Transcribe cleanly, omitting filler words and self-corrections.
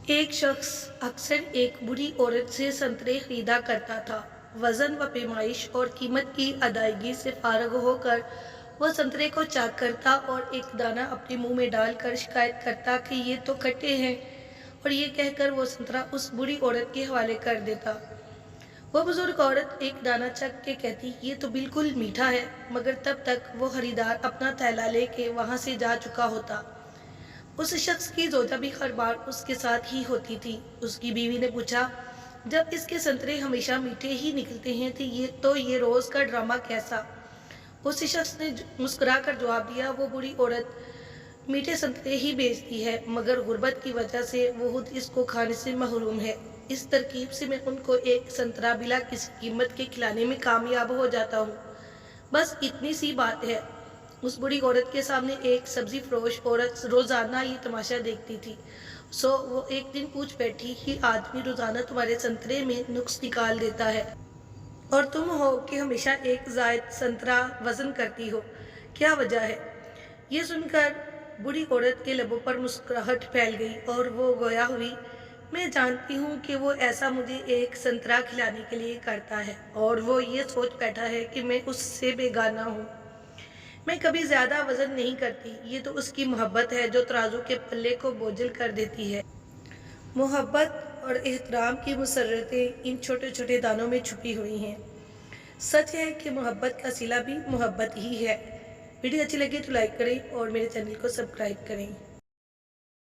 एक शख्स अक्सर एक बुरी औरत से संतरे खरीदा करता था। वजन व पैमाइश और कीमत की अदायगी से फारग होकर वह संतरे को चाक करता और एक दाना अपने मुंह में डालकर शिकायत करता कि ये तो खट्टे हैं, और ये कहकर वो संतरा उस बुरी औरत के हवाले कर देता। वह बुजुर्ग औरत एक दाना चख के कहती, ये तो बिल्कुल मीठा है, मगर तब तक वो खरीदार अपना थैला लेके वहां से जा चुका होता। उस शख्स की जोजा भी हर बार उसके साथ ही होती थी। उसकी बीवी ने पूछा, जब इसके संतरे हमेशा मीठे ही निकलते हैं तो ये रोज का ड्रामा कैसा? उस शख्स ने मुस्कुराकर जवाब दिया, वो बुरी औरत मीठे संतरे ही बेचती है, मगर गुर्बत की वजह से वो खुद इसको खाने से महरूम है। इस तरकीब से मैं उनको एक संतरा बिला किसी कीमत के खिलाने में कामयाब हो जाता हूँ। बस इतनी सी बात है। उस बुरी औरत के सामने एक सब्जी फरोश औरत रोजाना ये तमाशा देखती थी। वो एक दिन पूछ बैठी कि आदमी रोजाना तुम्हारे संतरे में नुक्स निकाल देता है और तुम हो कि हमेशा एक जायद संतरा वजन करती हो, क्या वजह है? ये सुनकर बुरी औरत के लबों पर मुस्कुराहट फैल गई और वो गोया हुई, मैं जानती हूँ कि वो ऐसा मुझे एक संतरा खिलाने के लिए करता है, और वो ये सोच बैठा है कि मैं उससे बेगाना हूँ। मैं कभी ज्यादा वजन नहीं करती, ये तो उसकी मोहब्बत है जो तराजू के पल्ले को बोझल कर देती है। मोहब्बत और एहतराम की मुसर्रतें इन छोटे छोटे दानों में छुपी हुई हैं। सच है कि मोहब्बत का सिला भी मोहब्बत ही है। वीडियो अच्छी लगी तो लाइक करें और मेरे चैनल को सब्सक्राइब करें।